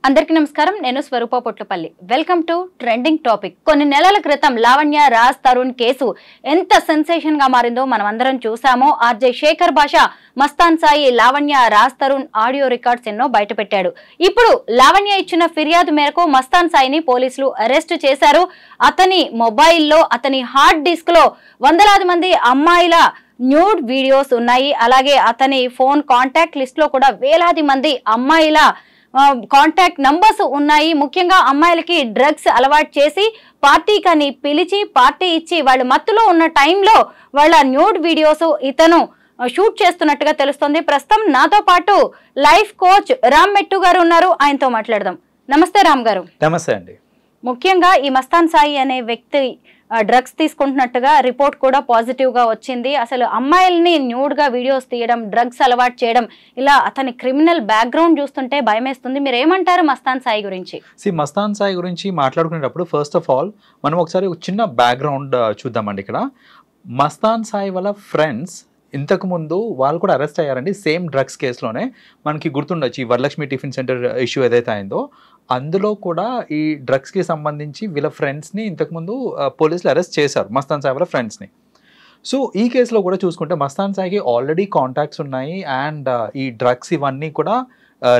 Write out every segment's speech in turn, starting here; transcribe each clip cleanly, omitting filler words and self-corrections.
అందరికీ నమస్కారం నేను Swaroopa Potlapalli welcome to trending topic కొన్ని నెలల క్రితం లావణ్య రాజ్ తరుణ్ కేసు ఎంత సెన్సేషన్ గా మారిందో మనం అందరం చూసామో RJ Shekhar Basha Mastan Sai Lavanya Raj Tarun audio records ఎన్నో బయటపెట్టాడు ఇప్పుడు లావణ్య ఇచ్చిన ఫిర్యాదు మేరకు మస్తాన్ సాయిని పోలీసులు అరెస్ట్ చేశారు అతని మొబైల్లో అతని హార్డ్ డిస్క్ లో వందలాది మంది అమ్మాయిల న్యూడ్ వీడియోస్ ఉన్నాయి అలాగే అతని ఫోన్ కాంటాక్ట్ లిస్ట్ లో కూడా వేలాది మంది అమ్మాయిల కాంటాక్ట్ నంబర్స్ ఉన్నాయి ముఖ్యంగా అమ్మాయిలకి డ్రగ్స్ అలవాటు చేసి పార్టీకని పిలిచి పార్టీ ఇచ్చి వాళ్ళు మత్తులో ఉన్న టైంలో వాళ్ళ న్యూడ్ వీడియోస్ ఇతను షూట్ చేస్తున్నట్టుగా తెలుస్తుంది ప్రస్తుతం నాతో పాటు లైఫ్ కోచ్ రామ్ మెట్టు గారు ఉన్నారు ఆయనతో మాట్లాడదాం నమస్తే రామ్ గారు నమస్తే అండి ముఖ్యంగా ఈ మస్తాన్ సాయి అనే వ్యక్తి డ్రగ్స్ తీసుకుంటున్నట్టుగా రిపోర్ట్ కూడా పాజిటివ్ గా వచ్చింది అసలు అమ్మాయిల్ని న్యూడ్ గా వీడియోస్ తీయడం డ్రగ్స్ అలవాటు చేయడం ఇలా అతని క్రిమినల్ బ్యాక్గ్రౌండ్ చూస్తుంటే భయమేస్తుంది మీరు ఏమంటారు మస్తాన్ సాయి గురించి మస్తాన్ సాయి గురించి మాట్లాడుకునేటప్పుడు ఫస్ట్ ఆఫ్ ఆల్ మనం ఒకసారి ఒక చిన్న బ్యాక్గ్రౌండ్ చూద్దామండి ఇక్కడ మస్తాన్ సాయి వాళ్ళ ఫ్రెండ్స్ ఇంతకు ముందు వాళ్ళు కూడా అరెస్ట్ అయ్యారండి సేమ్ డ్రగ్స్ కేసులోనే మనకి గుర్తుండొచ్చు ఈ వరలక్ష్మి టిఫిన్ సెంటర్ ఇష్యూ ఏదైతే అయిందో అందులో కూడా ఈ డ్రగ్స్కి సంబంధించి వీళ్ళ ఫ్రెండ్స్ని ఇంతకుముందు పోలీసులు అరెస్ట్ చేశారు మస్తాన్ సాయి వాళ్ళ ఫ్రెండ్స్ని సో ఈ కేసులో కూడా చూసుకుంటే మస్తాన్ సాయికి ఆల్రెడీ కాంటాక్ట్స్ ఉన్నాయి అండ్ ఈ డ్రగ్స్ ఇవన్నీ కూడా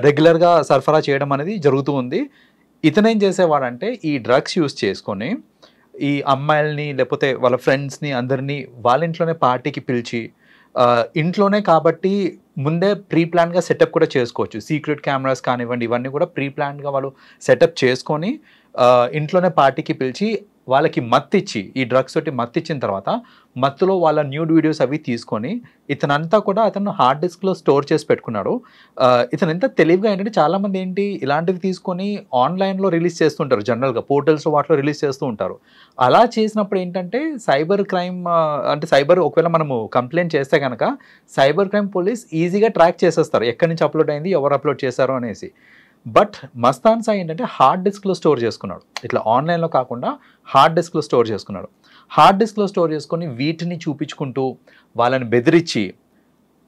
రెగ్యులర్గా సరఫరా చేయడం అనేది జరుగుతూ ఉంది ఇతనేం చేసేవాడంటే ఈ డ్రగ్స్ యూస్ చేసుకొని ఈ అమ్మాయిల్ని లేకపోతే వాళ్ళ ఫ్రెండ్స్ని అందరినీ వాళ్ళ ఇంట్లోనే పార్టీకి పిలిచి ఇంట్లోనే కాబట్టి ముందే ప్రీ ప్లాన్గా సెటప్ కూడా చేసుకోవచ్చు సీక్రెట్ కెమెరాస్ కానివ్వండి ఇవన్నీ కూడా ప్రీ ప్లాన్గా వాళ్ళు సెటప్ చేసుకొని ఇంట్లోనే పార్టీకి పిలిచి వాళ్ళకి మత్తిచ్చి ఈ డ్రగ్స్ తోటి మత్తిచ్చిన తర్వాత మత్తులో వాళ్ళ న్యూడ్ వీడియోస్ అవి తీసుకొని ఇతనంతా కూడా అతను హార్డ్ డిస్క్లో స్టోర్ చేసి పెట్టుకున్నాడు ఇతను ఎంత తెలివిగా ఏంటంటే చాలామంది ఏంటి ఇలాంటివి తీసుకొని ఆన్లైన్లో రిలీజ్ చేస్తుంటారు జనరల్గా పోర్టల్స్ వాటిలో రిలీజ్ చేస్తూ ఉంటారు అలా చేసినప్పుడు ఏంటంటే సైబర్ క్రైమ్ అంటే సైబర్ ఒకవేళ మనము కంప్లైంట్ చేస్తే కనుక సైబర్ క్రైమ్ పోలీస్ ఈజీగా ట్రాక్ చేసేస్తారు ఎక్కడి నుంచి అప్లోడ్ అయింది ఎవరు అప్లోడ్ చేశారు అనేసి బట్ మస్తాన్ సాయి ఏంటంటే హార్డ్ డిస్క్లో స్టోర్ చేసుకున్నాడు ఇట్లా ఆన్లైన్లో కాకుండా హార్డ్ డిస్క్లో స్టోర్ చేసుకున్నాడు హార్డ్ డిస్క్లో స్టోర్ చేసుకొని వీటిని చూపించుకుంటూ వాళ్ళని బెదిరించి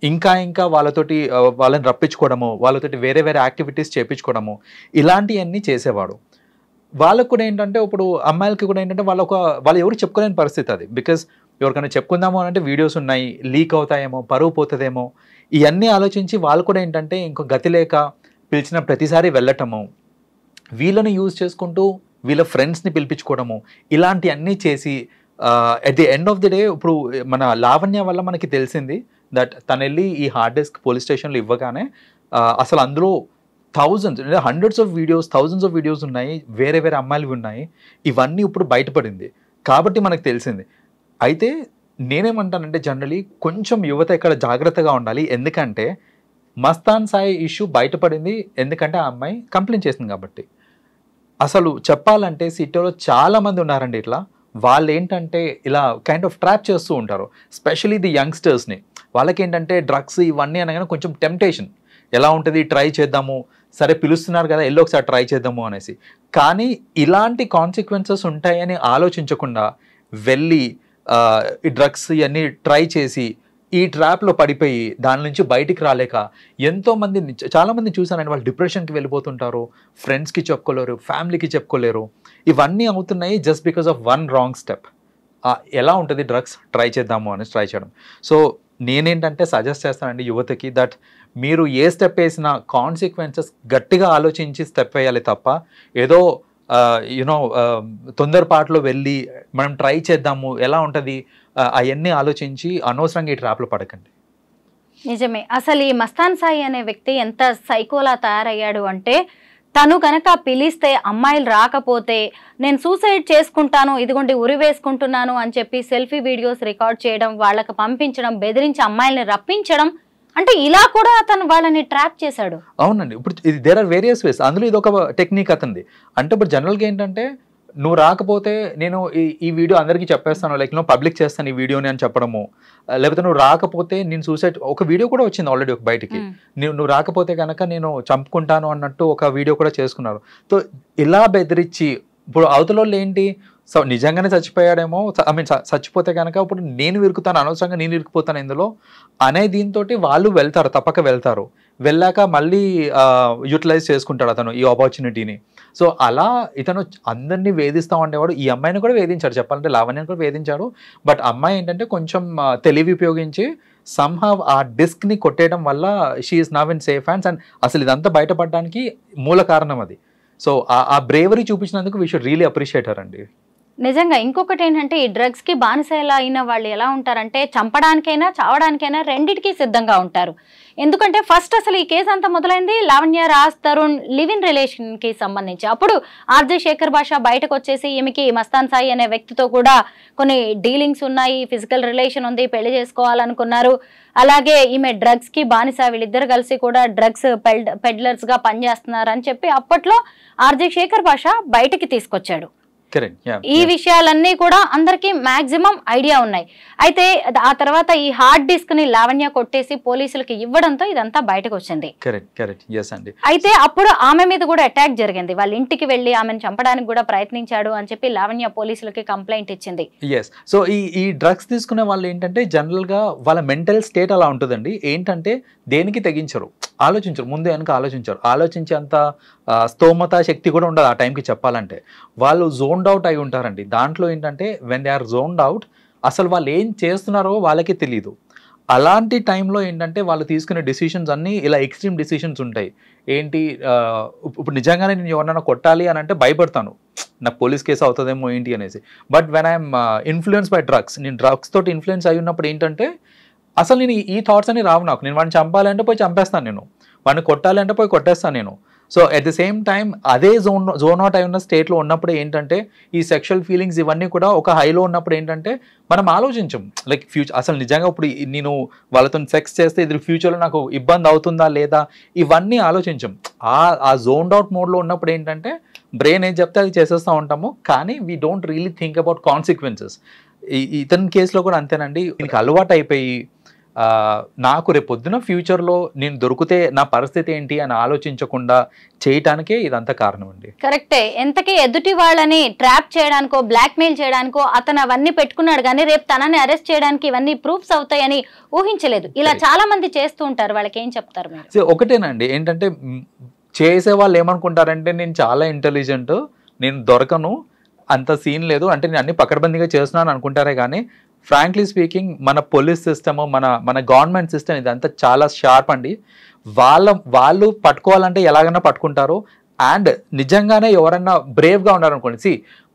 ఇంకా వాళ్ళతోటి వాళ్ళని రప్పించుకోవడము వాళ్ళతోటి వేరే వేరే యాక్టివిటీస్ చేయించుకోవడము ఇలాంటివన్నీ చేసేవాడు వాళ్ళకు కూడా ఏంటంటే ఇప్పుడు అమ్మాయిలకి కూడా ఏంటంటే వాళ్ళు ఎవరు చెప్పుకోలేని పరిస్థితి అది బికాస్ ఎవరికైనా చెప్పుకుందాము అంటే వీడియోస్ ఉన్నాయి లీక్ అవుతాయేమో పరువు పోతుందేమో ఇవన్నీ ఆలోచించి వాళ్ళు కూడా ఏంటంటే ఇంకో గతి లేక పిలిచిన ప్రతిసారి వెళ్ళటము వీళ్ళని యూజ్ చేసుకుంటూ వీళ్ళ ఫ్రెండ్స్ని పిలిపించుకోవడము ఇలాంటివన్నీ చేసి at the end of the day ఇప్పుడు మన లావణ్య వల్ల మనకి తెలిసింది దట్ తను వెళ్ళి ఈ హార్డ్ డిస్క్ పోలీస్ స్టేషన్లో ఇవ్వగానే అసలు అందులో హండ్రెడ్స్ ఆఫ్ వీడియోస్ ఉన్నాయి వేరే వేరే అమ్మాయిలు ఉన్నాయి ఇవన్నీ ఇప్పుడు బయటపడింది కాబట్టి మనకు తెలిసింది అయితే నేనేమంటానంటే జనరలీ కొంచెం యువత ఇక్కడ జాగ్రత్తగా ఉండాలి ఎందుకంటే మస్తాన్ సాయి ఇష్యూ బయటపడింది ఎందుకంటే ఆ అమ్మాయి కంప్లైంట్ చేసింది కాబట్టి అసలు చెప్పాలంటే సిటీలో చాలామంది ఉన్నారండి ఇట్లా వాళ్ళు ఏంటంటే ఇలా కైండ్ ఆఫ్ ట్రాప్ చేస్తూ ఉంటారు స్పెషలీ ది యంగ్స్టర్స్ని వాళ్ళకి ఏంటంటే డ్రగ్స్ ఇవన్నీ అనగానే కొంచెం టెంప్టేషన్ ఎలా ఉంటుంది ట్రై చేద్దాము సరే పిలుస్తున్నారు కదా ఎల్లో ఒకసారి ట్రై చేద్దాము అనేసి కానీ ఇలాంటి కాన్సిక్వెన్సెస్ ఉంటాయని ఆలోచించకుండా వెళ్ళి ఈ డ్రగ్స్ ఇవన్నీ ట్రై చేసి ఈ ట్రాప్లో పడిపోయి దాని నుంచి బయటికి రాలేక ఎంతోమంది చాలామంది చూసానండి వాళ్ళు డిప్రెషన్కి వెళ్ళిపోతుంటారు ఫ్రెండ్స్కి చెప్పుకోలేరు ఫ్యామిలీకి చెప్పుకోలేరు ఇవన్నీ అవుతున్నాయి just because of one wrong step ఎలా ఉంటుంది డ్రగ్స్ ట్రై చేద్దాము అని ట్రై చేయడం సో నేనేంటంటే సజెస్ట్ చేస్తానండి యువతకి దట్ మీరు ఏ స్టెప్ వేసినా కాన్సిక్వెన్సెస్ గట్టిగా ఆలోచించి స్టెప్ వేయాలి తప్ప ఏదో తొందరపాటులో వెళ్ళి మనం ట్రై చేద్దాము ఎలా ఉంటుంది అవన్నీ ఆలోచించి అనవసరంగా ఈ ట్రాప్లో పడకండి నిజమే అసలు ఈ మస్తాన్ సాయి అనే వ్యక్తి ఎంత సైకోలా తయారయ్యాడు అంటే తను కనుక పిలిస్తే అమ్మాయిలు రాకపోతే నేను సూసైడ్ చేసుకుంటాను ఇదిగోండి ఉరి వేసుకుంటున్నాను అని చెప్పి సెల్ఫీ వీడియోస్ రికార్డ్ చేయడం వాళ్ళకి పంపించడం బెదిరించి అమ్మాయిల్ని రప్పించడం అంటే ఇలా కూడా అతను వాళ్ళని ట్రాప్ చేశాడు అవునండి ఇప్పుడు ఇది దేర్ ఆర్ వేరియస్ వేస్ అందులో ఇది ఒక టెక్నిక్ అతనిది అంటే ఇప్పుడు జనరల్గా ఏంటంటే నువ్వు రాకపోతే నేను ఈ వీడియో అందరికీ చెప్పేస్తాను లైక్ నువ్వు పబ్లిక్ చేస్తాను ఈ వీడియోని అని చెప్పడము లేకపోతే నువ్వు రాకపోతే నేను సూసైడ్ ఒక వీడియో కూడా వచ్చింది ఆల్రెడీ ఒక బయటికి నువ్వు రాకపోతే కనుక నేను చంపుకుంటాను అన్నట్టు ఒక వీడియో కూడా చేసుకున్నారు సో ఇలా బెదిరించి ఇప్పుడు అవతల వాళ్ళు ఏంటి సో నిజంగానే చచ్చిపోయాడేమో చచ్చిపోతే కనుక ఇప్పుడు నేను ఇరుకుతాను అనవసరంగా నేను ఇరుకుపోతాను ఇందులో అనే దీంతో వాళ్ళు వెళ్తారు తప్పక వెళ్తారు వెళ్ళాక మళ్ళీ యూటిలైజ్ చేసుకుంటాడు అతను ఈ ఆపర్చునిటీని. సో అలా ఇతను అందరినీ వేధిస్తూ ఉండేవాడు. ఈ అమ్మాయిని కూడా వేధించాడు, చెప్పాలంటే లావణ్యని కూడా వేధించాడు. బట్ అమ్మాయి ఏంటంటే కొంచెం తెలివి ఉపయోగించి సమ్హావ్ ఆ డిస్క్ని కొట్టేయడం వల్ల she is now in safe hands. And అసలు ఇదంతా బయటపడడానికి మూల కారణం అది. సో ఆ బ్రేవరీ చూపించినందుకు we should really appreciate her అండి. నిజంగా ఇంకొకటి ఏంటంటే ఈ డ్రగ్స్ కి బానిసలా అయిన వాళ్ళు ఎలా ఉంటారంటే చంపడానికైనా చావడానికైనా రెండిటికి సిద్ధంగా ఉంటారు. ఎందుకంటే ఫస్ట్ అసలు ఈ కేసు అంతా మొదలైంది Lavanya Raj Tarun live in relation కి సంబంధించి. అప్పుడు ఆర్జే శేఖర్ భాష బయటకు వచ్చేసి ఈమెకి మస్తాన్ సాయి అనే వ్యక్తితో కూడా కొన్ని డీలింగ్స్ ఉన్నాయి, ఫిజికల్ రిలేషన్ ఉంది, పెళ్లి చేసుకోవాలనుకున్నారు. అలాగే ఈమె డ్రగ్స్ కి బానిస, వీళ్ళిద్దరు కలిసి కూడా డ్రగ్స్ పెడ్లర్స్ గా పనిచేస్తున్నారు అని చెప్పి అప్పట్లో ఆర్జే శేఖర్ భాష బయటికి తీసుకొచ్చాడు. ఈ విషయాలన్నీ కూడా అందరికి మాక్సిమం ఐడియా ఉన్నాయి. అయితే ఆ తర్వాత ఈ హార్డ్ డిస్క్ ని లావణ్య కొట్టేసి పోలీసులకి ఇవ్వడంతో ఇదంతా బయటకు వచ్చింది. అయితే అప్పుడు ఆమె మీద కూడా అటాక్ జరిగింది. వాళ్ళ ఇంటికి వెళ్లి ఆమెను చంపడానికి కూడా ప్రయత్నించాడు అని చెప్పి లావణ్య పోలీసులకి కంప్లైంట్ ఇచ్చింది. సో ఈ డ్రగ్స్ తీసుకునే వాళ్ళు ఏంటంటే జనరల్ గా వాళ్ళ మెంటల్ స్టేట్ అలా ఉంటుందండి. ఏంటంటే దేనికి తెగించరు, ఆలోచించరు, ముందు వెనక ఆలోచించరు, ఆలోచించే అంత స్తోమత శక్తి కూడా ఉండదు ఆ టైంకి. చెప్పాలంటే వాళ్ళు జోన్డ్ అవుట్ అయి ఉంటారండి. దాంట్లో ఏంటంటే when they are zoned out అసలు వాళ్ళు ఏం చేస్తున్నారో వాళ్ళకి తెలియదు. అలాంటి టైంలో ఏంటంటే వాళ్ళు తీసుకునే డిసిషన్స్ అన్నీ ఇలా ఎక్స్ట్రీమ్ డిసిషన్స్ ఉంటాయి. ఏంటి ఇప్పుడు నిజంగానే నేను ఎవరైనా కొట్టాలి అని అంటే భయపడతాను, నాకు పోలీస్ కేసు అవుతుందేమో ఏంటి అనేసి. But when I'm influence by drugs, నేను డ్రగ్స్ తోటి ఇన్ఫ్లుయెన్స్ అయి ఉన్నప్పుడు ఏంటంటే అసలు నేను ఈ థాట్స్ అని రావు నాకు. నేను వాడిని చంపాలంటే పోయి చంపేస్తాను, నేను వాడిని కొట్టాలంటే పోయి కొట్టేస్తాను నేను. So at the same time అదే జోన్ అవుట్ అయి ఉన్న స్టేట్లో ఉన్నప్పుడు ఏంటంటే ఈ సెక్షువల్ ఫీలింగ్స్ ఇవన్నీ కూడా ఒక హైలో ఉన్నప్పుడు ఏంటంటే మనం ఆలోచించం లైక్ ఫ్యూచర్ అసలు నిజంగా ఇప్పుడు నేను వాళ్ళతో సెక్స్ చేస్తే ఇది ఫ్యూచర్లో నాకు ఇబ్బంది అవుతుందా లేదా ఇవన్నీ ఆలోచించం. ఆ జోన్డ్ అవుట్ మోడ్లో ఉన్నప్పుడు ఏంటంటే బ్రెయిన్ ఏం చెప్తే అది చేసేస్తూ ఉంటాము, కానీ we don't really think about consequences. ఇతని కేసులో కూడా అంతేనండి. దీనికి అలవాటు అయిపోయి నాకు రేపు పొద్దున ఫ్యూచర్లో నేను దొరికితే నా పరిస్థితి ఏంటి అని ఆలోచించకుండా చేయటానికే ఇదంతా కారణం అండి. కరెక్టే. ఎంతకీ ఎదుటి వాళ్ళని ట్రాప్ చేయడానికో బ్లాక్ మెయిల్ చేయడానికో అతను అవన్నీ పెట్టుకున్నాడు, కానీ రేపు తనని అరెస్ట్ చేయడానికి ఇవన్నీ ప్రూఫ్స్ అవుతాయని ఊహించలేదు. ఇలా చాలా మంది చేస్తూ ఉంటారు. వాళ్ళకి ఏం చెప్తారు మీరు? ఒకటేనండి, ఏంటంటే చేసే వాళ్ళు ఏమనుకుంటారంటే నేను చాలా ఇంటెలిజెంట్, నేను దొరకను, అంత సీన్ లేదు, అంటే నేను అన్ని పకడ్బందీగా చేస్తున్నాను అనుకుంటారే. కానీ ఫ్రాంక్లీ స్పీకింగ్ మన పోలీస్ సిస్టమ్, మన గవర్నమెంట్ సిస్టమ్ ఇదంతా చాలా షార్ప్ అండి. వాళ్ళు పట్టుకోవాలంటే ఎలాగైనా పట్టుకుంటారు. అండ్ నిజంగానే ఎవరన్నా బ్రేవ్గా ఉన్నారనుకోండి,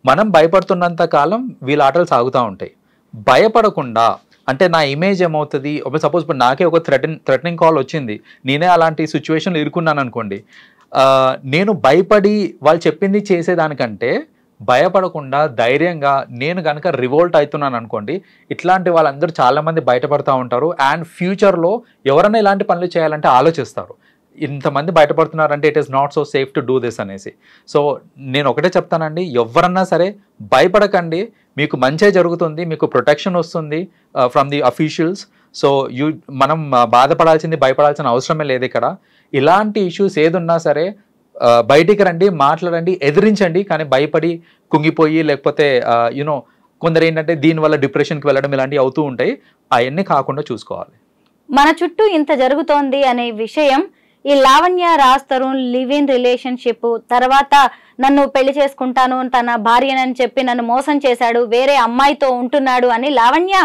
మనం భయపడుతున్నంత కాలం వీళ్ళ ఆటలు సాగుతూ ఉంటాయి. భయపడకుండా అంటే నా ఇమేజ్ ఏమవుతుంది, సపోజ్ ఇప్పుడు నాకే ఒక థ్రెటనింగ్ కాల్ వచ్చింది, నేనే అలాంటి సిచ్యువేషన్లో ఇరుక్కున్నాను అనుకోండి, నేను భయపడి వాళ్ళు చెప్పింది చేసేదానికంటే భయపడకుండా ధైర్యంగా నేను కనుక రివోల్ట్ అవుతున్నాను అనుకోండి, ఇట్లాంటి వాళ్ళందరూ చాలామంది బయటపడుతూ ఉంటారు. అండ్ ఫ్యూచర్లో ఎవరైనా ఇలాంటి పనులు చేయాలంటే ఆలోచిస్తారు, ఇంతమంది బయటపడుతున్నారంటే it is not so safe to do this అనేసి. సో నేను ఒకటే చెప్తానండి, ఎవరన్నా సరే భయపడకండి, మీకు మంచే జరుగుతుంది, మీకు ప్రొటెక్షన్ వస్తుంది ఫ్రమ్ ది అఫీషియల్స్. సో మనం బాధపడాల్సింది భయపడాల్సిన అవసరమే లేదు ఇక్కడ. ఇలాంటి ఇష్యూస్ ఏదున్నా సరే బయటికి రండి, మాట్లాడండి, ఎదిరించండి. కానీ భయపడి కుంగిపోయి లేకపోతే యూనో కొందరు ఏంటంటే దీనివల్ల డిప్రెషన్కి వెళ్ళడం ఇలాంటివి అవుతూ ఉంటాయి. అవన్నీ కాకుండా చూసుకోవాలి. మన చుట్టూ ఇంత జరుగుతోంది అనే విషయం ఈ Lavanya Raj Tarun live in relationship తర్వాత నన్ను పెళ్లి చేసుకుంటాను, తన భార్యనని చెప్పి నన్ను మోసం చేశాడు, వేరే అమ్మాయితో ఉంటున్నాడు అని లావణ్య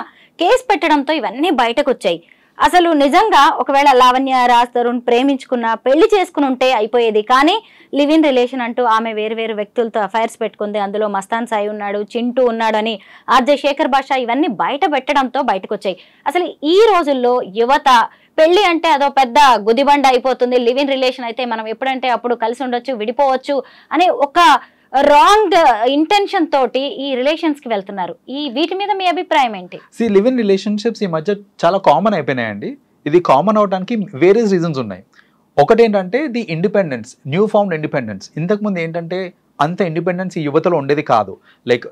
కేసు పెట్టడంతో ఇవన్నీ బయటకు వచ్చాయి. అసలు నిజంగా ఒకవేళ లావణ్య రాజ్ తరుణ్ ప్రేమించుకున్న పెళ్లి చేసుకుని ఉంటే అయిపోయేది. కానీ లివ్ ఇన్ రిలేషన్ అంటూ ఆమె వేరు వ్యక్తులతో అఫైర్స్ పెట్టుకుంది, అందులో మస్తాన్ సాయి ఉన్నాడు, చింటూ ఉన్నాడు అని ఆర్జే శేఖర్ భాష ఇవన్నీ బయట పెట్టడంతో బయటకు వచ్చాయి. అసలు ఈ రోజుల్లో యువత పెళ్లి అంటే అదో పెద్ద గుదిబండ అయిపోతుంది, లివ్ ఇన్ రిలేషన్ అయితే మనం ఎప్పుడంటే అప్పుడు కలిసి ఉండొచ్చు, విడిపోవచ్చు అనే ఒక రాంగ్ ఇంటెన్షన్ తోటి ఈ రిలేషన్స్ కి వెళ్తున్నారు. వీటి మీద మీ అభిప్రాయం ఏంటి? లివ్ ఇన్ రిలేషన్షిప్స్ ఈ మధ్య చాలా కామన్ అయిపోయినాయండి. ఇది కామన్ అవడానికి వేరియస్ రీజన్స్ ఉన్నాయి. ఒకటేంటంటే the independence, new found independence. ఇంతకుముందు ఏంటంటే అంత ఇండిపెండెన్స్ ఈ యువతలో ఉండేది కాదు. లైక్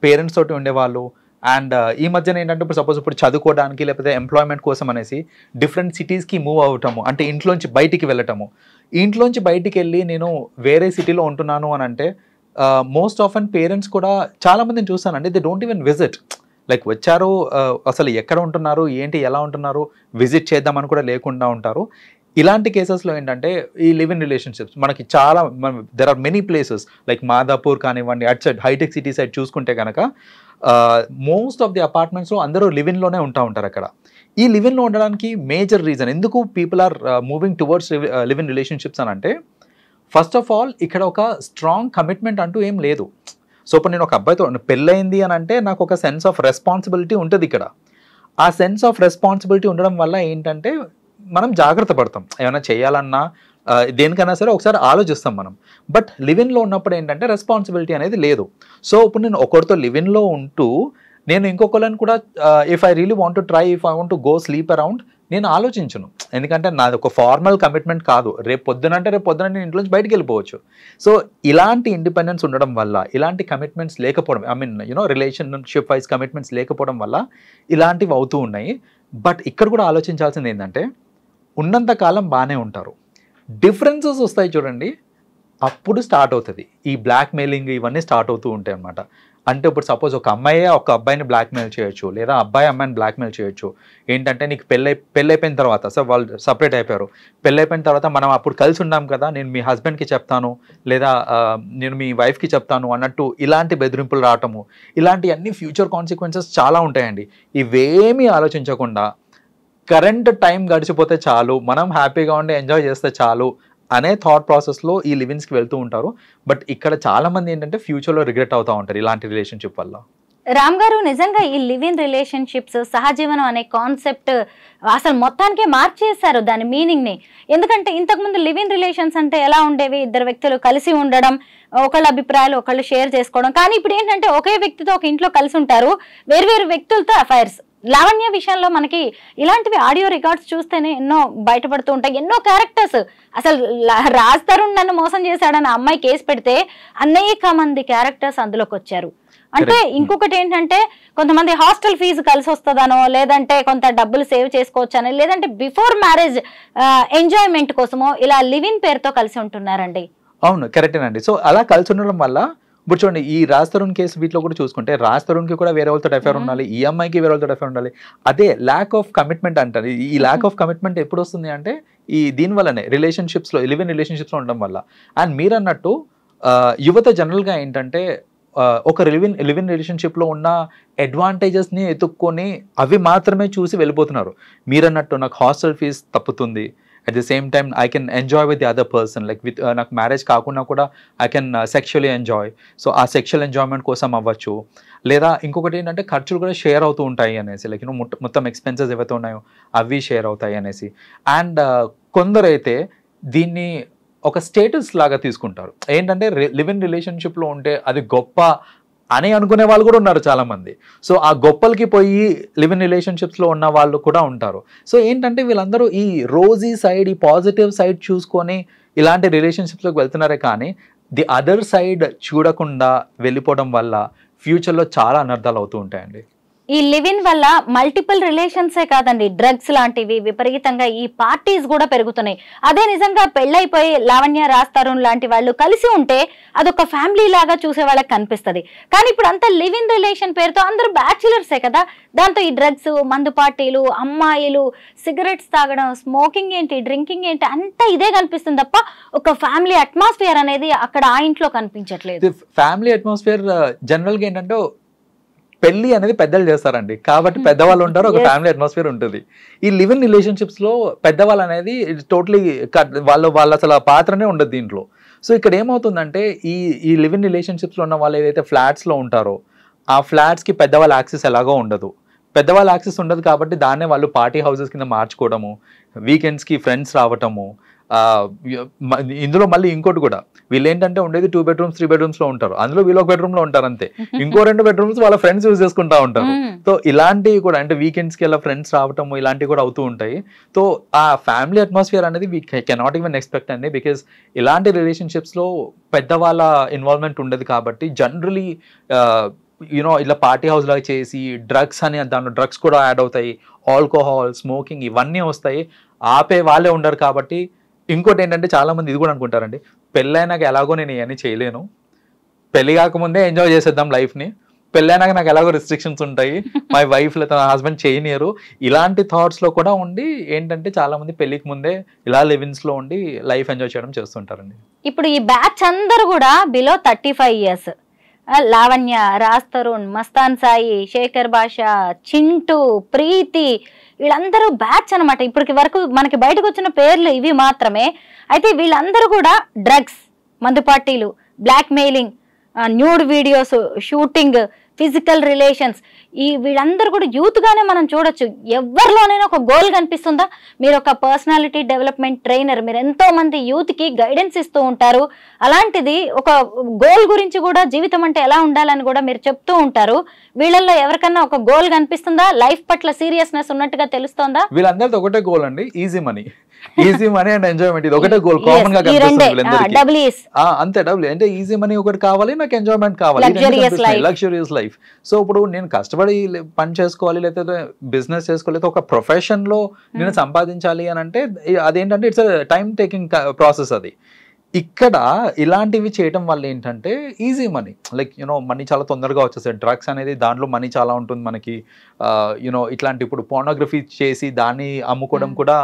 పేరెంట్స్ తోటి ఉండేవాళ్ళు. అండ్ ఈ మధ్యన ఏంటంటే ఇప్పుడు చదువుకోవడానికి లేకపోతే ఎంప్లాయ్మెంట్ కోసం అనేసి డిఫరెంట్ సిటీస్కి మూవ్ అవటము, అంటే ఇంట్లోంచి బయటికి వెళ్ళటము. ఇంట్లోంచి బయటికి వెళ్ళి నేను వేరే సిటీలో ఉంటున్నాను అని అంటే మోస్ట్ ఆఫెన్ పేరెంట్స్ కూడా చాలామందిని చూస్తానండి, they don't even visit. Like వచ్చారు, అసలు ఎక్కడ ఉంటున్నారు ఏంటి ఎలా ఉంటున్నారు విజిట్ చేద్దామని కూడా లేకుండా ఉంటారు. ఇలాంటి కేసెస్లో ఏంటంటే ఈ లివ్ ఇన్ రిలేషన్షిప్స్ మనకి చాలా there are many places like Madhapur కానివ్వండి, అట్ సైడ్ హైటెక్ సిటీ సైడ్ చూసుకుంటే కనుక మోస్ట్ ఆఫ్ ది అపార్ట్మెంట్స్లో అందరూ లివ్ ఇన్లోనే ఉంటారు అక్కడ. ఈ లివ్ ఇన్లో ఉండడానికి మేజర్ రీజన్ ఎందుకు people are moving towards live in relationships అని అంటే, ఫస్ట్ ఆఫ్ ఆల్ ఇక్కడ ఒక స్ట్రాంగ్ కమిట్మెంట్ అంటూ ఏం లేదు. సో ఇప్పుడు నేను ఒక అబ్బాయితో పెళ్ళయింది అని అంటే నాకు ఒక సెన్స్ ఆఫ్ రెస్పాన్సిబిలిటీ ఉంటుంది ఇక్కడ. ఆ సెన్స్ ఆఫ్ రెస్పాన్సిబిలిటీ ఉండడం వల్ల ఏంటంటే మనం జాగ్రత్త పడతాం, ఏమైనా చేయాలన్నా దేనికైనా సరే ఒకసారి ఆలోచిస్తాం మనం. బట్ లివిన్లో ఉన్నప్పుడు ఏంటంటే రెస్పాన్సిబిలిటీ అనేది లేదు. సో ఇప్పుడు నేను ఒకరితో లివిన్లో ఉంటూ నేను ఇంకొకరిని కూడా if I really want to try, if I want to go sleep around, నేను ఆలోచించను. ఎందుకంటే నాది ఒక ఫార్మల్ కమిట్మెంట్ కాదు. రేపు పొద్దున నేను ఇంట్లో నుంచి బయటకు వెళ్ళిపోవచ్చు. సో ఇలాంటి ఇండిపెండెన్స్ ఉండడం వల్ల, ఇలాంటి కమిట్మెంట్స్ లేకపోవడం, I mean relationship wise commitments లేకపోవడం వల్ల ఇలాంటివి అవుతూ ఉన్నాయి. బట్ ఇక్కడ కూడా ఆలోచించాల్సింది ఏంటంటే, ఉన్నంతకాలం బాగానే ఉంటారు, డిఫరెన్సెస్ వస్తాయి చూడండి, అప్పుడు స్టార్ట్ అవుతుంది ఈ బ్లాక్ మెయిలింగ్, ఇవన్నీ స్టార్ట్ అవుతూ ఉంటాయి అన్నమాట. అంటే ఇప్పుడు సపోజ్ ఒక అమ్మాయి ఒక అబ్బాయిని బ్లాక్మెయిల్ చేయొచ్చు, లేదా అబ్బాయి అమ్మాయిని బ్లాక్మెయిల్ చేయొచ్చు. ఏంటంటే నీకు పెళ్ళైపోయిన తర్వాత, సో వాళ్ళు సపరేట్ అయిపోయారు, పెళ్ళైపోయిన తర్వాత మనం అప్పుడు కలిసి ఉన్నాం కదా, నేను మీ హస్బెండ్కి చెప్తాను, లేదా నేను మీ వైఫ్కి చెప్తాను అన్నట్టు ఇలాంటి బెదిరింపులు రావటము, ఇలాంటివన్నీ ఫ్యూచర్ కాన్సిక్వెన్సెస్ చాలా ఉంటాయండి. ఇవేమీ ఆలోచించకుండా కరెంట్ టైం గడిచిపోతే చాలు, మనం హ్యాపీగా ఉండి ఎంజాయ్ చేస్తే చాలు అనే థాట్ ప్రాసెస్లో ఈ లివిన్స్కి వెళ్తూ ఉంటారు. బట్ ఇక్కడ చాలా మంది ఏంటంటే ఫ్యూచర్లో రిగ్రెట్ అవుతూ ఉంటారు ఇలాంటి రిలేషన్షిప్ వల్ల. రామ్ గారు, నిజంగా ఈ లివ్ ఇన్ రిలేషన్షిప్స్, సహజీవనం అనే కాన్సెప్ట్ అసలు మొత్తానికే మార్చేశారు దాని మీనింగ్ని. ఎందుకంటే ఇంతకుముందు లివ్ ఇన్ రిలేషన్స్ అంటే ఎలా ఉండేవి, ఇద్దరు వ్యక్తులు కలిసి ఉండడం, ఒకళ్ళ అభిప్రాయాలు ఒకళ్ళు షేర్ చేసుకోవడం. కానీ ఇప్పుడు ఏంటంటే ఒకే వ్యక్తితో ఒక ఇంట్లో కలిసి ఉంటారు, వేరు వ్యక్తులతో అఫైర్స్. లావణ్య విషయంలో మనకి ఇలాంటివి ఆడియో రికార్డ్స్ చూస్తేనే ఎన్నో బయటపడుతూ ఉంటాయి. ఎన్నో క్యారెక్టర్స్, అసలు రాజ్ తరుణ్ నన్ను మోసం చేశాడని అమ్మాయి కేసు పెడితే అనేక మంది క్యారెక్టర్స్ అందులోకి వచ్చారు. అంటే ఇంకొకటి ఏంటంటే, కొంతమంది హాస్టల్ ఫీజు కలిసి వస్తుందనో, లేదంటే కొంత డబ్బులు సేవ్ చేసుకోవచ్చనో, లేదంటే బిఫోర్ మ్యారేజ్ ఎంజాయ్మెంట్ కోసమో ఇలా లివ్ ఇన్ పేరుతో కలిసి ఉంటున్నారండి. అవును, కరెక్టేనండి. సో అలా కలిసి ఉండడం వల్ల ఇప్పుడు చూడండి, ఈ రాజ్ తరుణ్ కేసు వీటిలో కూడా చూసుకుంటే రాజ్ తరుణ్కి కూడా వేరే వాళ్ళతో అఫేర్ ఉండాలి, ఈ అమ్మాయికి వేరే వాళ్ళతో అఫేర్ ఉండాలి. అదే ల్యాక్ ఆఫ్ కమిట్మెంట్ అంటారు. ఈ ల్యాక్ ఆఫ్ కమిట్మెంట్ ఎప్పుడు వస్తుంది అంటే ఈ దీనివల్లనే, రిలేషన్షిప్స్లో, లివ్ ఇన్ రిలేషన్షిప్స్లో ఉండడం వల్ల. అండ్ మీరు అన్నట్టు యువత జనరల్గా ఏంటంటే ఒక లివ్ ఇన్ రిలేషన్షిప్లో ఉన్న అడ్వాంటేజెస్ని ఎత్తుక్కొని అవి మాత్రమే చూసి వెళ్ళిపోతున్నారు. మీరన్నట్టు నాకు హాస్టల్ ఫీజ్ తప్పుతుంది, at the same time I can enjoy with the other person, like with నాకు మ్యారేజ్ కాకుండా కూడా I can sexually enjoy. So ఆ సెక్షువల్ ఎంజాయ్మెంట్ కోసం అవ్వచ్చు. లేదా ఇంకొకటి ఏంటంటే ఖర్చులు కూడా షేర్ అవుతూ ఉంటాయి అనేసి, లైక్ మొత్తం ఎక్స్పెన్సెస్ ఏవైతే ఉన్నాయో అవి షేర్ అవుతాయి అనేసి. అండ్ కొందరైతే దీన్ని ఒక స్టేటస్ లాగా తీసుకుంటారు. ఏంటంటే లివ్ ఇన్ రిలేషన్షిప్లో ఉంటే అది గొప్ప అని అనుకునే వాళ్ళు కూడా ఉన్నారు చాలామంది. సో ఆ గొప్పలకి పోయి లివ్ ఇన్ రిలేషన్షిప్స్లో ఉన్న వాళ్ళు కూడా ఉంటారు. సో ఏంటంటే వీళ్ళందరూ ఈ రోజీ సైడ్, ఈ పాజిటివ్ సైడ్ చూసుకొని ఇలాంటి రిలేషన్షిప్స్లోకి వెళ్తున్నారే కానీ ది అదర్ సైడ్ చూడకుండా వెళ్ళిపోవడం వల్ల ఫ్యూచర్లో చాలా అనర్థాలు అవుతూ ఉంటాయండి. ఈ లివ్ ఇన్ వల్ల మల్టిపుల్ రిలేషన్సే కాదండి, డ్రగ్స్ లాంటివి విపరీతంగా, ఈ పార్టీస్ కూడా పెరుగుతున్నాయి. అదే నిజంగా పెళ్ళైపోయి లావణ్య, రాజ్ తరుణ్ లాంటి వాళ్ళు కలిసి ఉంటే అదొక ఫ్యామిలీ లాగా చూసే వాళ్ళకి కనిపిస్తుంది. కానీ ఇప్పుడు అంతా లివ్ ఇన్ రిలేషన్ పేరుతో అందరూ బ్యాచులర్సే కదా, దాంతో ఈ డ్రగ్స్, మందు పార్టీలు, అమ్మాయిలు, సిగరెట్స్ తాగడం, స్మోకింగ్ ఏంటి, డ్రింకింగ్ ఏంటి, అంతా ఇదే కనిపిస్తుంది తప్ప ఒక ఫ్యామిలీ అట్మాస్ఫియర్ అనేది అక్కడ ఆ ఇంట్లో కనిపించట్లేదు. ఫ్యామిలీ అట్మాస్ఫియర్ జనరల్గా ఏంటంటే పెళ్లి అనేది పెద్దలు చేస్తారండి, కాబట్టి పెద్దవాళ్ళు ఉంటారు, ఒక ఫ్యామిలీ అట్మాస్ఫియర్ ఉంటుంది. ఈ లివ్ ఇన్ రిలేషన్షిప్స్లో పెద్దవాళ్ళు అనేది టోటలీ వాళ్ళ అసలు ఆ పాత్రనే ఉండదు దీంట్లో. సో ఇక్కడ ఏమవుతుందంటే ఈ లివ్ ఇన్ రిలేషన్షిప్స్లో ఉన్న వాళ్ళు ఏదైతే ఫ్లాట్స్లో ఉంటారో ఆ ఫ్లాట్స్కి పెద్దవాళ్ళ యాక్సెస్ ఎలాగో ఉండదు. పెద్దవాళ్ళ యాక్సెస్ ఉండదు కాబట్టి దాన్నే వాళ్ళు పార్టీ హౌసెస్ కింద మార్చుకోవడము, వీకెండ్స్కి ఫ్రెండ్స్ రావటము. ఇందులో మళ్ళీ ఇంకోటి కూడా, వీళ్ళు ఏంటంటే ఉండేది 2 bedrooms 3 bedrooms ఉంటారు, అందులో వీళ్ళు ఒక బెడ్రూమ్లో ఉంటారు అంతే, ఇంకో 2 bedrooms వాళ్ళ ఫ్రెండ్స్ యూజ్ చేసుకుంటా ఉంటారు. సో ఇలాంటివి కూడా, అంటే వీకెండ్స్కి ఇలా ఫ్రెండ్స్ రావటము ఇలాంటివి కూడా అవుతూ ఉంటాయి. సో ఆ ఫ్యామిలీ అట్మాస్ఫియర్ అనేది వీ కెనాట్ ఈవెన్ ఎక్స్పెక్ట్ అండి, బికాస్ ఇలాంటి రిలేషన్షిప్స్లో పెద్దవాళ్ళ ఇన్వాల్వ్మెంట్ ఉండదు కాబట్టి జనరలీ ఇలా పార్టీ హౌస్ లాగా చేసి డ్రగ్స్ అని, దాంట్లో డ్రగ్స్ కూడా యాడ్ అవుతాయి, ఆల్కహాల్, స్మోకింగ్ ఇవన్నీ వస్తాయి. ఆపే వాళ్ళే ఉండరు కాబట్టి. ఇంకోటి ఏంటంటే చాలామంది ఇది కూడా అనుకుంటారండి, పెళ్ళైనాక ఎలాగో నేను ఇవన్నీ చేయలేను, పెళ్ళి కాకముందే ఎంజాయ్ చేసేద్దాం లైఫ్ని, పెళ్ళైనాక నాకు ఎలాగో రిస్ట్రిక్షన్స్ ఉంటాయి, మై వైఫ్ లేదా నా హస్బెండ్ చేయనియరు, ఇలాంటి థాట్స్లో కూడా ఉండి ఏంటంటే చాలా మంది పెళ్లికి ముందే ఇలా లివిన్స్లో ఉండి లైఫ్ ఎంజాయ్ చేయడం చేస్తుంటారండి. ఇప్పుడు ఈ బ్యాచ్ అందరూ కూడా బిలో 35 years, లావణ్య, రాజ్ తరుణ్, మస్తాన్ సాయి, శేఖర్ భాష, చింటూ, ప్రీతి, వీళ్ళందరూ బ్యాచ్ అనమాట. ఇప్పటికి వరకు మనకి బయటకు వచ్చిన పేర్లు ఇవి మాత్రమే. అయితే వీళ్ళందరూ కూడా డ్రగ్స్, మందు పార్టీలు, blackmailing, nude videos shooting, physical relations, వీళ్ళందరూ కూడా యూత్ గానే మనం చూడొచ్చు. ఎవరిలోనైనా ఒక గోల్ కనిపిస్తుందా? మీరు ఒక పర్సనాలిటీ డెవలప్మెంట్ ట్రైనర్, మీరు ఎంతో మంది యూత్ కి గైడెన్స్ ఇస్తూ ఉంటారు. అలాంటిది ఒక గోల్ గురించి కూడా, జీవితం అంటే ఎలా ఉండాలని కూడా మీరు చెప్తూ ఉంటారు. వీళ్ళల్లో ఎవరికన్నా ఒక గోల్ కనిపిస్తుందా? లైఫ్ పట్ల సీరియస్నెస్ ఉన్నట్టుగా తెలుస్తోందా? వీళ్ళందరితో ఒకటే గోల్ అండి, easy money. Easy money and enjoyment, ఇది ఒకటే గోల్ కామన్ గా కనిపిస్తుంది. అంతే, డబుల్ అంటే ఈజీ మనీ ఒకటి కావాలి, నాకు ఎంజాయ్మెంట్ కావాలి, లగ్జరియస్ లైఫ్. సో ఇప్పుడు నేను కష్టపడి పని చేసుకోవాలి, లేకపోతే బిజినెస్ చేసుకోవాలి, లేకపోతే ఒక ప్రొఫెషన్ లో నేను సంపాదించాలి అని అంటే అదేంటంటే ఇట్స్ టైం టేకింగ్ ప్రాసెస్. అది ఇక్కడ ఇలాంటివి చేయటం వల్ల ఏంటంటే easy money, like you know money చాలా తొందరగా వచ్చేసాయి. డ్రగ్స్ అనేది దాంట్లో మనీ చాలా ఉంటుంది మనకి. యూనో ఇట్లాంటి ఇప్పుడు పోర్నోగ్రఫీ చేసి దాన్ని అమ్ముకోవడం కూడా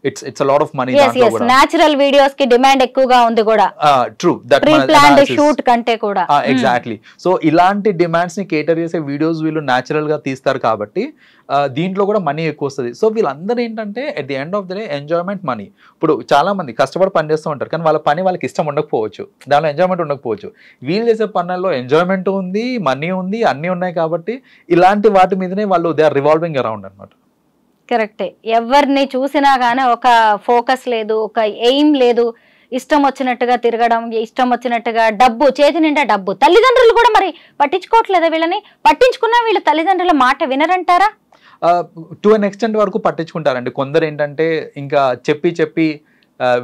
it's a lot of money. Yes, natural videos ki demand ఎక్కువగా ఉంది కూడా. True, that pre-planned shoot కంటే కూడా. Exactly. So ఇలాంటి డిమాండ్స్ ని కేటర్ చేసే వీడియోస్ వీళ్ళు న్యాచురల్ గా తీస్తారు కాబట్టి దీంట్లో కూడా మనీ ఎక్కువ వస్తుంది. సో వీళ్ళందరూ ఏంటంటే at the end of the day enjoyment money. ఇప్పుడు చాలా మంది కష్టపడి పని చేస్తూ ఉంటారు, కానీ వాళ్ళ పని వాళ్ళకి ఇష్టం ఉండకపోవచ్చు, దానిలో ఎంజాయ్మెంట్ ఉండకపోవచ్చు. వీళ్ళు చేసే పనుల్లో ఎంజాయ్మెంట్ ఉంది, మనీ ఉంది, అన్నీ ఉన్నాయి కాబట్టి ఇలాంటి వాటి మీదనే వాళ్ళు దే ఆర్ రివాల్వింగ్ అరౌండ్ అనమాట. కరెక్టే. ఎవరిని చూసినా కానీ ఒక ఫోకస్ లేదు, ఒక ఎయిమ్ లేదు, ఇష్టం వచ్చినట్టుగా తిరగడం, ఇష్టం వచ్చినట్టుగా డబ్బు, చేతి నిండా డబ్బు. తల్లిదండ్రులు కూడా మరి పట్టించుకోవట్లేదా వీళ్ళని? పట్టించుకున్నా వీళ్ళు తల్లిదండ్రుల మాట వినరంటారా? టు అన్ ఎక్స్టెంట్ వరకు పట్టించుకుంటారండి. కొందరు ఏంటంటే ఇంకా చెప్పి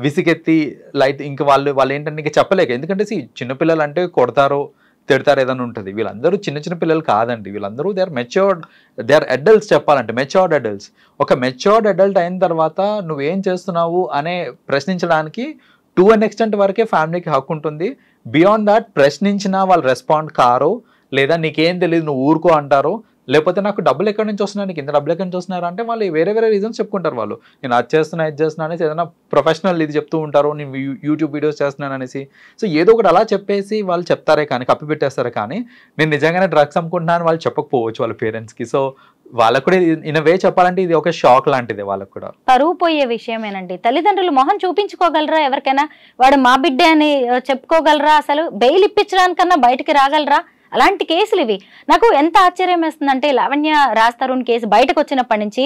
విసిగెత్తి లైట్ ఇంకా వాళ్ళు ఏంటంటే ఇంకా చెప్పలేక, ఎందుకంటే చిన్నపిల్లలు అంటే కొడతారు, తిడతారు, ఏదైనా ఉంటుంది. వీళ్ళందరూ చిన్న పిల్లలు కాదండి, వీళ్ళందరూ దే ఆర్ అడల్ట్స్. చెప్పాలంటే మెచ్యూర్డ్ అడల్ట్స్. ఒక మెచ్యూర్డ్ అడల్ట్ అయిన తర్వాత నువ్వేం చేస్తున్నావు అనే ప్రశ్నించడానికి టు అన్ ఎక్స్టెంట్ వరకే ఫ్యామిలీకి హక్కు ఉంటుంది. బియాండ్ దాట్ ప్రశ్నించినా వాళ్ళు రెస్పాండ్ కారు, లేదా నీకేం తెలియదు నువ్వు ఊరుకో అంటారు, లేకపోతే నాకు డబ్బులు ఎక్కడి నుంచి వస్తున్నాయి, నీకు ఇంత డబ్బులు ఎక్కడి నుంచి వస్తున్నారు అంటే వాళ్ళు వేరే రీజన్స్ చెప్పుకుంటారు. వాళ్ళు నేను అది చేస్తున్నా ఇది చేస్తున్నా అనేసి ఏదైనా ప్రొఫెషనల్ ఇది చెప్తూ ఉంటారు, నేను యూట్యూబ్ వీడియోస్ చేస్తున్నాను అనేసి. సో ఏదో ఒకటి అలా చెప్పేసి వాళ్ళు చెప్తారే కానీ, కప్పి పెట్టేస్తారే కానీ నేను నిజంగానే డ్రగ్స్ అమ్ముకుంటున్నాను వాళ్ళు చెప్పకపోవచ్చు వాళ్ళ పేరెంట్స్కి. సో వాళ్ళకు కూడా ఇన్ వే చెప్పాలంటే ఇది ఒక షాక్ లాంటిది వాళ్ళకు కూడా. పరువు పోయే విషయమేనండి. తల్లిదండ్రులు మొహం చూపించుకోగలరా? ఎవరికైనా వాడు మా బిడ్డే అని చెప్పుకోగలరా? అసలు బెయిల్ ఇప్పించడానికన్నా బయటికి రాగలరా? అలాంటి కేసులు ఇవి. నాకు ఎంత ఆశ్చర్యం వేస్తుందంటే లావణ్య, రాజ్ తరుణ్ కేసు బయటకు వచ్చినప్పటి నుంచి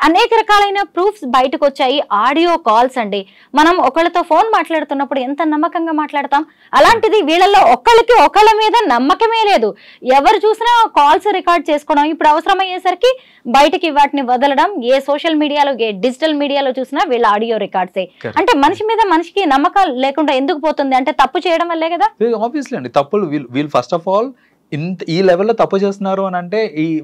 అనేక రకాలైన ప్రూఫ్స్ బయటకు వచ్చాయి. ఆడియో కాల్స్ అండి, మనం ఒకళ్ళతో ఫోన్ మాట్లాడుతున్నప్పుడు ఎంత నమ్మకంగా మాట్లాడతాం, అలాంటిది వీళ్ళల్లో ఒకళ్ళ మీద నమ్మకమే లేదు. ఎవరు చూసినా కాల్స్ రికార్డ్ చేసుకోవడం, ఇప్పుడు అవసరమయ్యేసరికి బయటికి వాటిని వదలడం. ఏ సోషల్ మీడియాలో, ఏ డిజిటల్ మీడియాలో చూసినా వీళ్ళ ఆడియో రికార్డ్సే. అంటే మనిషి మీద మనిషికి నమ్మకం లేకుండా ఎందుకు పోతుంది అంటే తప్పు చేయడం వల్లే కదా. ఆబ్వియస్లీ అండి, తప్పులు వీళ్ళు ఫస్ట్ ఆఫ్ ఆల్ ఈ లెవెల్లో తప్పు చేస్తున్నారు అని అంటే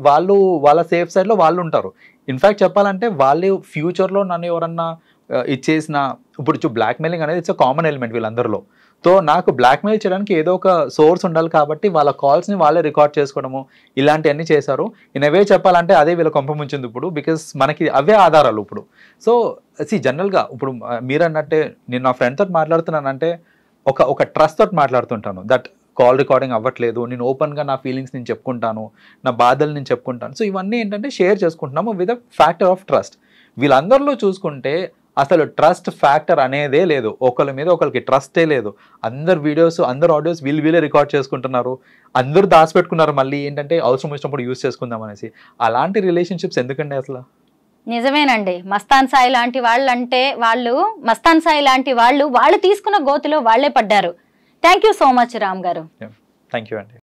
వాళ్ళ సేఫ్ సైడ్ లో వాళ్ళు ఉంటారు. ఇన్ఫాక్ట్ చెప్పాలంటే వాళ్ళు ఫ్యూచర్ లో నన్ను ఎవరన్నా ఇచ్చేసిన, ఇప్పుడు బ్లాక్ మెయిలింగ్ అనేది ఇట్స్ కామన్ ఎలిమెంట్ వీళ్ళందరిలో. సో నాకు బ్లాక్ మెయిల్ చేయడానికి ఏదో ఒక సోర్స్ ఉండాలి కాబట్టి వాళ్ళ కాల్స్ని వాళ్ళే రికార్డ్ చేసుకోవడము ఇలాంటివన్నీ చేశారు. ఇన్ అవే చెప్పాలంటే అదే వీళ్ళ కొంప ముంచింది ఇప్పుడు, బికాస్ మనకి అవే ఆధారాలు ఇప్పుడు. సో జనరల్గా ఇప్పుడు మీరు అన్నట్టే నేను నా ఫ్రెండ్ తోటి మాట్లాడుతున్నానంటే ఒక ట్రస్ట్ తోటి మాట్లాడుతుంటాను. దట్ కాల్ రికార్డింగ్ అవ్వట్లేదు, నేను ఓపెన్గా నా ఫీలింగ్స్ నేను చెప్పుకుంటాను, నా బాధలు నేను చెప్పుకుంటాను. సో ఇవన్నీ ఏంటంటే షేర్ చేసుకుంటున్నాము with a factor of trust. వీళ్ళందరిలో చూసుకుంటే అసలు ట్రస్ట్ ఫ్యాక్టర్ అనేదే లేదు, ఒకరి మీద ఒకరికి ట్రస్టే లేదు. అందరు వీడియోస్, అందరు ఆడియోస్ వీళ్ళే రికార్డ్ చేసుకుంటున్నారు, అందరూ దాచిపెట్టుకున్నారు, మళ్ళీ ఏంటంటే అవసరం వచ్చినప్పుడు యూజ్ చేసుకుందాం అనేసి. అలాంటి రిలేషన్షిప్స్ ఎందుకండి అసలు? నిజమేనండి. మస్తాన్ సాయి లాంటి వాళ్ళు తీసుకున్న గోతిలో వాళ్లే పడ్డారు. Thank you so much Ram గారు. థ్యాంక్ యూ అండి.